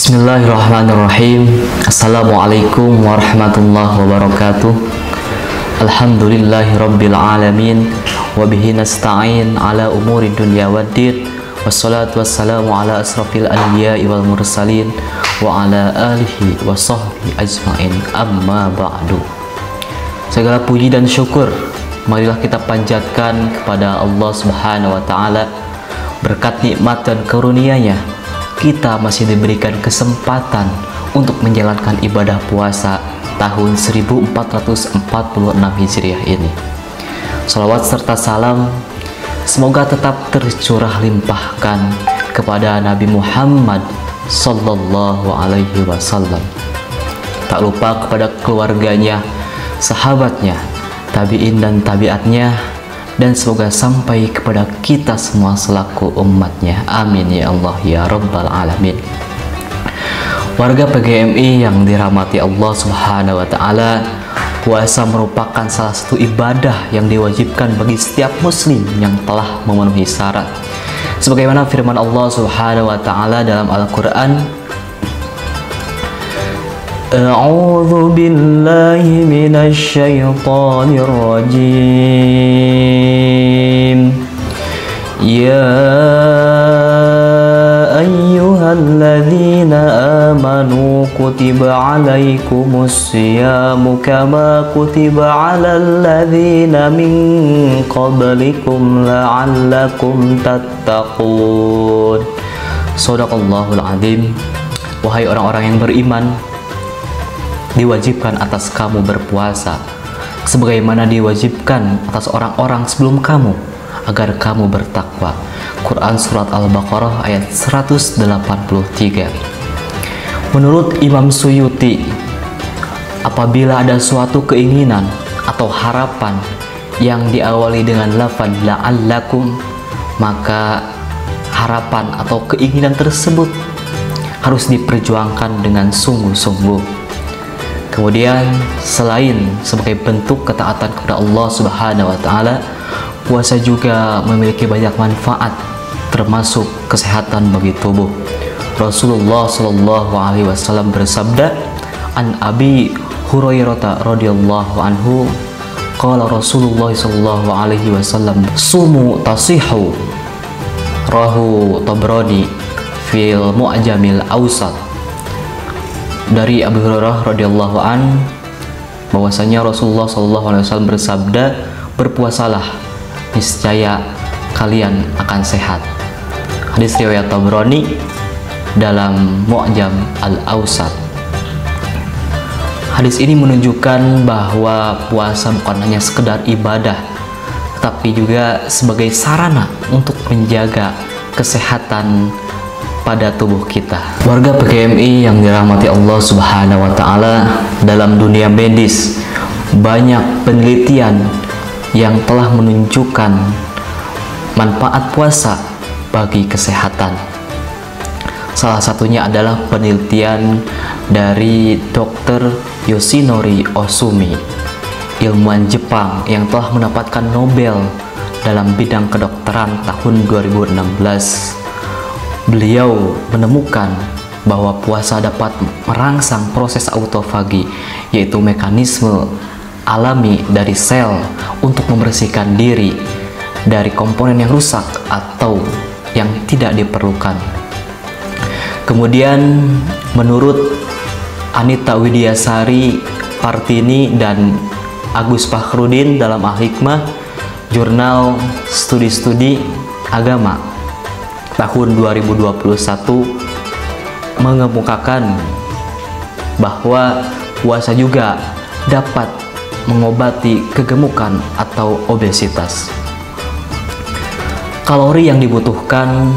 Bismillahirrahmanirrahim. Assalamualaikum warahmatullahi wabarakatuh. Alhamdulillahirabbil alamin wa bihi nasta'in ala umuri dunya waddin. Wassalatu wassalamu ala asrafil anbiya'i wal mursalin wa ala alihi wa sahbihi ajmain. Amma ba'du. Segala puji dan syukur marilah kita panjatkan kepada Allah Subhanahu wa taala. Berkat nikmat dan karunia-Nya kita masih diberikan kesempatan untuk menjalankan ibadah puasa tahun 1446 Hijriah ini. Salawat serta salam semoga tetap tercurah limpahkan kepada Nabi Muhammad Sallallahu Alaihi Wasallam. Tak lupa kepada keluarganya, sahabatnya, tabi'in dan tabi'atnya, dan semoga sampai kepada kita semua selaku umatnya. Amin ya Allah ya Rabbal Alamin. Warga PGMI yang dirahmati Allah Subhanahu wa taala, puasa merupakan salah satu ibadah yang diwajibkan bagi setiap muslim yang telah memenuhi syarat. Sebagaimana firman Allah Subhanahu wa taala dalam Al-Qur'an, A'udzu billahi minasy syaithanir rajim. Ya ayyuhalladzina amanu kutiba 'alaikumus syiyamu kama kutiba 'alal ladzina min qablikum la'allakum tattaqun. Shadaqallahul adzim. Wahai orang-orang yang beriman, diwajibkan atas kamu berpuasa sebagaimana diwajibkan atas orang-orang sebelum kamu agar kamu bertakwa. Quran Surat Al-Baqarah ayat 183. Menurut Imam Suyuti, apabila ada suatu keinginan atau harapan yang diawali dengan lafaz la'allakum, maka harapan atau keinginan tersebut harus diperjuangkan dengan sungguh-sungguh. Kemudian selain sebagai bentuk ketaatan kepada Allah Subhanahu wa taala, puasa juga memiliki banyak manfaat termasuk kesehatan bagi tubuh. Rasulullah Shallallahu alaihi wasallam bersabda, An Abi Hurairah radhiyallahu anhu, qala Rasulullah Shallallahu alaihi wasallam, sumu tasihu, rahu Tabrani fil Mu'jamil Awsat. Dari Abu Hurairah radhiyallahu an, bahwasanya Rasulullah sallallahu alaihi wasallam bersabda, berpuasalah, niscaya kalian akan sehat. Hadis riwayat Tabrani dalam Mu'jam Al-Awsat. Hadis ini menunjukkan bahwa puasa bukan hanya sekedar ibadah, tetapi juga sebagai sarana untuk menjaga kesehatan pada tubuh kita. Warga PGMI yang dirahmati Allah Subhanahu wa taala, dalam dunia medis banyak penelitian yang telah menunjukkan manfaat puasa bagi kesehatan. Salah satunya adalah penelitian dari Dr. Yoshinori Ohsumi, ilmuwan Jepang yang telah mendapatkan Nobel dalam bidang kedokteran tahun 2016. Beliau menemukan bahwa puasa dapat merangsang proses autofagi, yaitu mekanisme alami dari sel untuk membersihkan diri dari komponen yang rusak atau yang tidak diperlukan. Kemudian menurut Anita Widiasari Partini dan Agus Fakhrudin dalam Al-Hikmah, jurnal studi-studi agama tahun 2021 mengemukakan bahwa puasa juga dapat mengobati kegemukan atau obesitas. Kalori yang dibutuhkan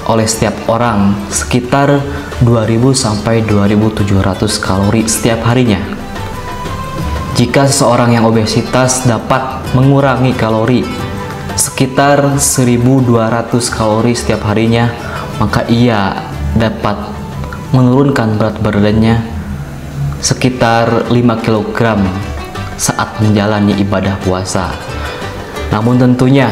oleh setiap orang sekitar 2000 sampai 2700 kalori setiap harinya. Jika seseorang yang obesitas dapat mengurangi kalori sekitar 1200 kalori setiap harinya, maka ia dapat menurunkan berat badannya sekitar 5 kg saat menjalani ibadah puasa. Namun tentunya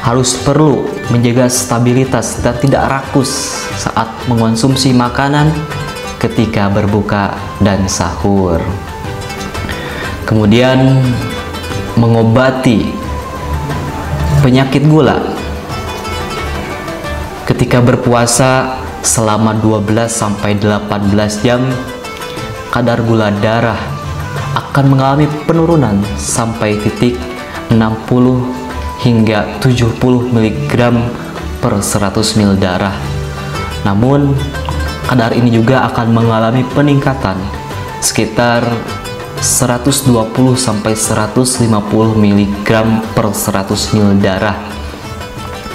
harus perlu menjaga stabilitas dan tidak rakus saat mengonsumsi makanan ketika berbuka dan sahur. Kemudian mengobati penyakit gula. Ketika berpuasa selama 12-18 jam, kadar gula darah akan mengalami penurunan sampai titik 60 hingga 70 mg per 100 ml darah. Namun kadar ini juga akan mengalami peningkatan sekitar 120 sampai 150 mg per 100 ml darah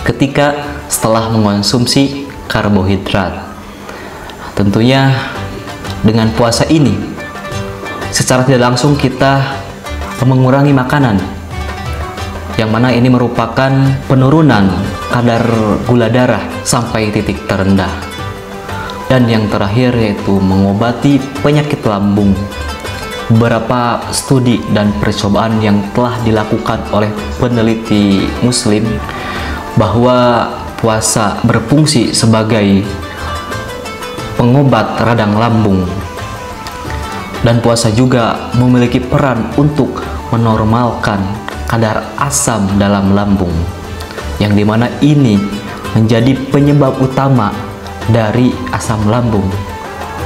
ketika setelah mengonsumsi karbohidrat. Tentunya dengan puasa ini secara tidak langsung kita mengurangi makanan, yang mana ini merupakan penurunan kadar gula darah sampai titik terendah. Dan yang terakhir yaitu mengobati penyakit lambung. Beberapa studi dan percobaan yang telah dilakukan oleh peneliti muslim bahwa puasa berfungsi sebagai pengobat radang lambung, dan puasa juga memiliki peran untuk menormalkan kadar asam dalam lambung, yang dimana ini menjadi penyebab utama dari asam lambung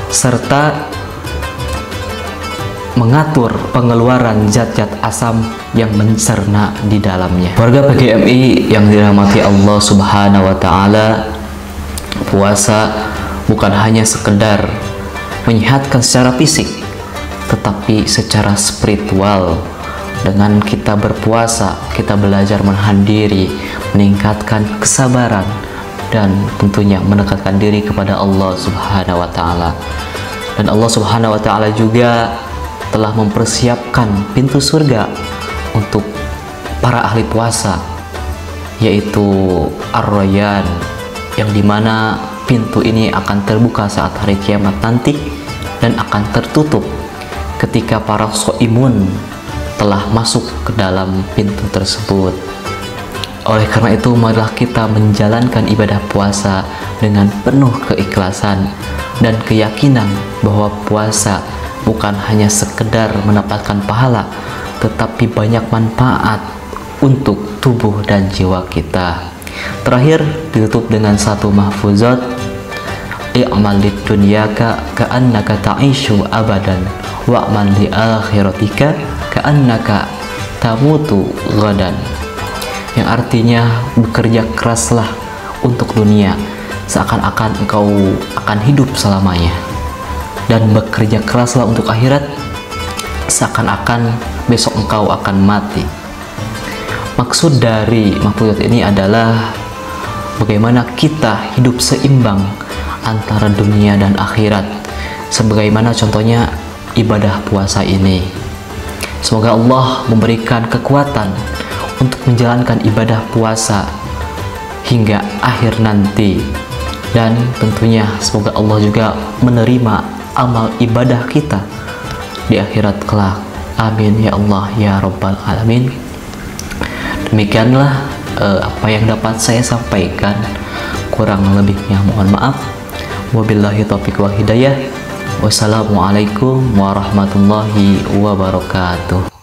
serta mengatur pengeluaran zat-zat asam yang mencerna di dalamnya. Warga PGMI yang dirahmati Allah Subhanahu wa Ta'ala, puasa bukan hanya sekedar menyehatkan secara fisik, tetapi secara spiritual. Dengan kita berpuasa, kita belajar menahan diri, meningkatkan kesabaran, dan tentunya mendekatkan diri kepada Allah Subhanahu wa Ta'ala. Dan Allah Subhanahu wa Ta'ala juga telah mempersiapkan pintu surga untuk para ahli puasa, yaitu Ar-Rayyan, yang dimana pintu ini akan terbuka saat hari kiamat nanti dan akan tertutup ketika para shaimun telah masuk ke dalam pintu tersebut. Oleh karena itu, marilah kita menjalankan ibadah puasa dengan penuh keikhlasan dan keyakinan bahwa puasa bukan hanya sekedar mendapatkan pahala, tetapi banyak manfaat untuk tubuh dan jiwa kita. Terakhir ditutup dengan satu mahfuzat, i'mal lid dunyaka ka'annaka ta'ishu abadan wa'mal li akhiratika ka'annaka tamutu ghadan, yang artinya bekerja keraslah untuk dunia seakan-akan engkau akan hidup selamanya, dan bekerja keraslah untuk akhirat seakan-akan besok engkau akan mati. Maksud dari mahfuzat ini adalah bagaimana kita hidup seimbang antara dunia dan akhirat, sebagaimana contohnya ibadah puasa ini. Semoga Allah memberikan kekuatan untuk menjalankan ibadah puasa hingga akhir nanti, dan tentunya semoga Allah juga menerima amal ibadah kita di akhirat kelak. Amin ya Allah ya Rabbal Alamin. Demikianlah apa yang dapat saya sampaikan, kurang lebihnya mohon maaf. Wabillahi taufiq wal hidayah. Wassalamualaikum warahmatullahi wabarakatuh.